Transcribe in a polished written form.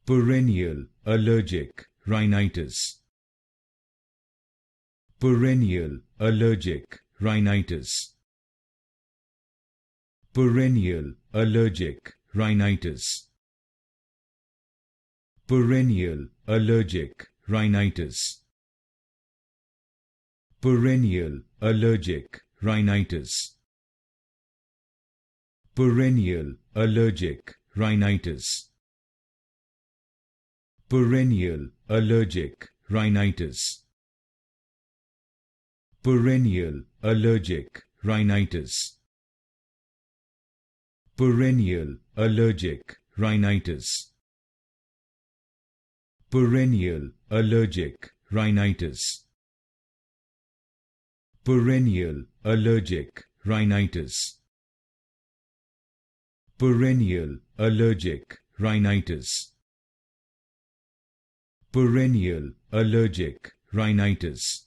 Perennial allergic rhinitis. Perennial allergic rhinitis. Perennial allergic rhinitis. Perennial allergic rhinitis. Perennial allergic rhinitis. Perennial allergic rhinitis. Perennial allergic rhinitis. Perennial allergic rhinitis. Perennial allergic rhinitis. Perennial allergic rhinitis. Perennial allergic rhinitis. Perennial allergic rhinitis. Perennial allergic rhinitis.